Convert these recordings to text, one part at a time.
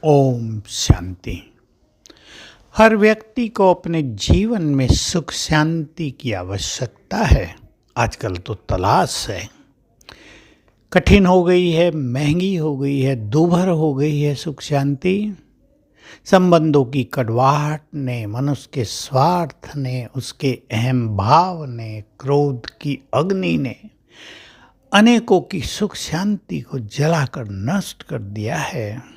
ओम शांति। हर व्यक्ति को अपने जीवन में सुख शांति की आवश्यकता है। आजकल तो तलाश है, कठिन हो गई है, महंगी हो गई है, दूभर हो गई है सुख शांति। संबंधों की कड़वाहट ने, मनुष्य के स्वार्थ ने, उसके अहम भाव ने, क्रोध की अग्नि ने अनेकों की सुख शांति को जलाकर नष्ट कर दिया है।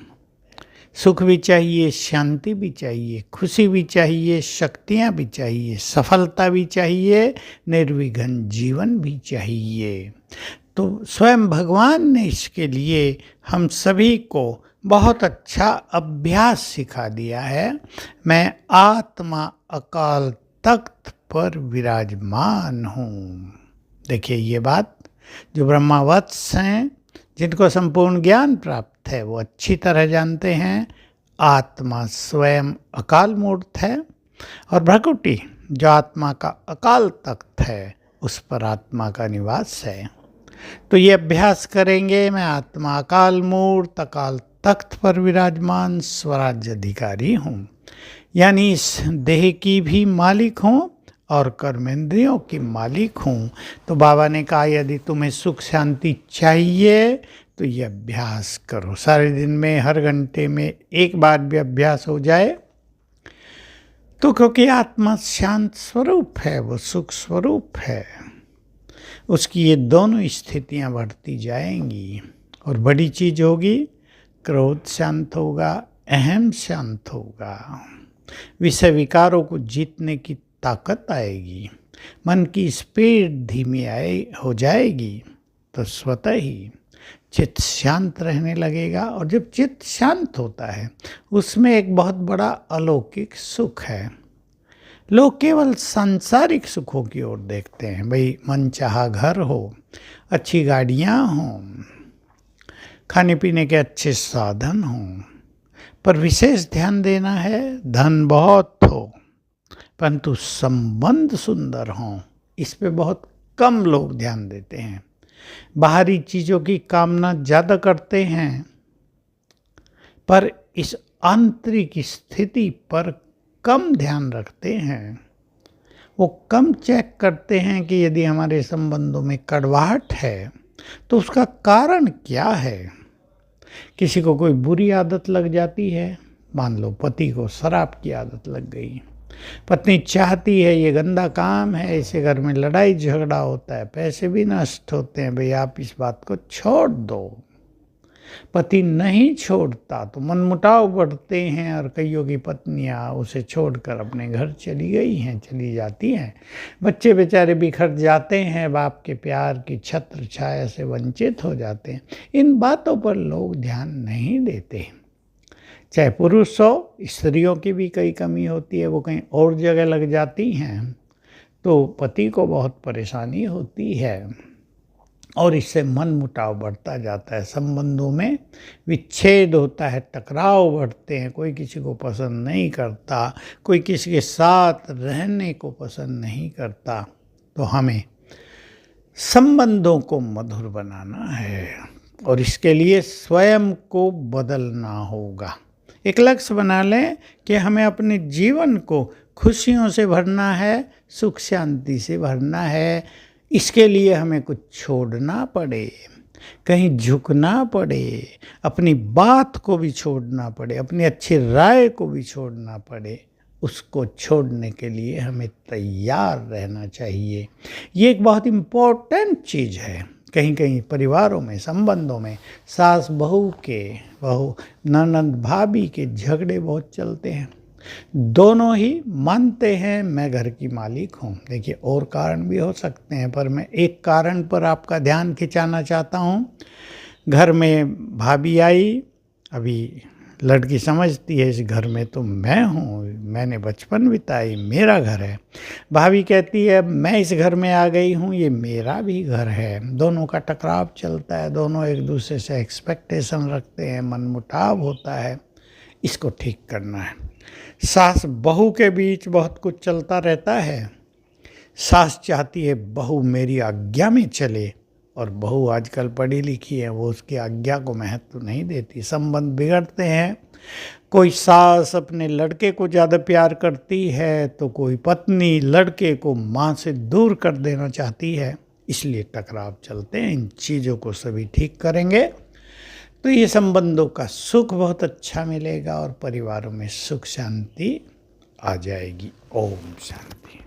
सुख भी चाहिए, शांति भी चाहिए, खुशी भी चाहिए, शक्तियाँ भी चाहिए, सफलता भी चाहिए, निर्विघ्न जीवन भी चाहिए। तो स्वयं भगवान ने इसके लिए हम सभी को बहुत अच्छा अभ्यास सिखा दिया है। मैं आत्मा अकाल तख्त पर विराजमान हूँ। देखिए ये बात, जो ब्रह्मावत्स हैं, जिनको संपूर्ण ज्ञान प्राप्त है, वो अच्छी तरह जानते हैं आत्मा स्वयं अकाल मूर्त है, और भ्रकुटी जो आत्मा का अकाल तख्त है, उस पर आत्मा का निवास है। तो ये अभ्यास करेंगे, मैं आत्मा अकाल मूर्त अकाल तख्त पर विराजमान स्वराज्य अधिकारी हूँ, यानी इस देह की भी मालिक हूँ और कर्मेंद्रियों की मालिक हूँ। तो बाबा ने कहा यदि तुम्हें सुख शांति चाहिए तो ये अभ्यास करो। सारे दिन में, हर घंटे में एक बार भी अभ्यास हो जाए तो, क्योंकि आत्मा शांत स्वरूप है, वो सुख स्वरूप है, उसकी ये दोनों स्थितियाँ बढ़ती जाएंगी और बड़ी चीज़ होगी, क्रोध शांत होगा, अहम शांत होगा, विषय विकारों को जीतने की ताकत आएगी, मन की स्पीड धीमी हो जाएगी, तो स्वतः ही चित्त शांत रहने लगेगा। और जब चित्त शांत होता है, उसमें एक बहुत बड़ा अलौकिक सुख है। लोग केवल सांसारिक सुखों की ओर देखते हैं, भाई मनचाहा घर हो, अच्छी गाड़ियाँ हों, खाने पीने के अच्छे साधन हों, पर विशेष ध्यान देना है धन बहुत हो परंतु संबंध सुंदर हों, इस पे बहुत कम लोग ध्यान देते हैं। बाहरी चीज़ों की कामना ज़्यादा करते हैं, पर इस आंतरिक स्थिति पर कम ध्यान रखते हैं। वो कम चेक करते हैं कि यदि हमारे संबंधों में कड़वाहट है तो उसका कारण क्या है। किसी को कोई बुरी आदत लग जाती है, मान लो पति को शराब की आदत लग गई, पत्नी चाहती है ये गंदा काम है, इसे घर में लड़ाई झगड़ा होता है, पैसे भी नष्ट होते हैं, भाई आप इस बात को छोड़ दो। पति नहीं छोड़ता तो मनमुटाव बढ़ते हैं, और कईयों की पत्नियां उसे छोड़कर अपने घर चली गई हैं, चली जाती हैं। बच्चे बेचारे बिखर जाते हैं, बाप के प्यार की छत्र छाया से वंचित हो जाते हैं। इन बातों पर लोग ध्यान नहीं देते। चाहे पुरुष हो, स्त्रियों की भी कई कमी होती है, वो कहीं और जगह लग जाती हैं तो पति को बहुत परेशानी होती है, और इससे मन मुटाव बढ़ता जाता है, संबंधों में विच्छेद होता है, टकराव बढ़ते हैं, कोई किसी को पसंद नहीं करता, कोई किसी के साथ रहने को पसंद नहीं करता। तो हमें संबंधों को मधुर बनाना है, और इसके लिए स्वयं को बदलना होगा। एक लक्ष्य बना लें कि हमें अपने जीवन को खुशियों से भरना है, सुख शांति से भरना है। इसके लिए हमें कुछ छोड़ना पड़े, कहीं झुकना पड़े, अपनी बात को भी छोड़ना पड़े, अपनी अच्छी राय को भी छोड़ना पड़े। उसको छोड़ने के लिए हमें तैयार रहना चाहिए। ये एक बहुत इम्पोर्टेंट चीज़ है। कहीं कहीं परिवारों में, संबंधों में सास बहू ननद भाभी के झगड़े बहुत चलते हैं। दोनों ही मानते हैं मैं घर की मालिक हूँ। देखिए और कारण भी हो सकते हैं, पर मैं एक कारण पर आपका ध्यान खिंचाना चाहता हूँ। घर में भाभी आई, अभी लड़की समझती है इस घर में तो मैं हूँ, मैंने बचपन बिताई, मेरा घर है। भाभी कहती है मैं इस घर में आ गई हूँ, ये मेरा भी घर है। दोनों का टकराव चलता है, दोनों एक दूसरे से एक्सपेक्टेशन रखते हैं, मनमुटाव होता है। इसको ठीक करना है। सास बहू के बीच बहुत कुछ चलता रहता है। सास चाहती है बहू मेरी आज्ञा में चले, और बहू आजकल पढ़ी लिखी है, वो उसकी आज्ञा को महत्व नहीं देती, संबंध बिगड़ते हैं। कोई सास अपने लड़के को ज़्यादा प्यार करती है तो कोई पत्नी लड़के को माँ से दूर कर देना चाहती है, इसलिए टकराव चलते हैं। इन चीज़ों को सभी ठीक करेंगे तो ये संबंधों का सुख बहुत अच्छा मिलेगा और परिवारों में सुख शांति आ जाएगी। ओम शांति।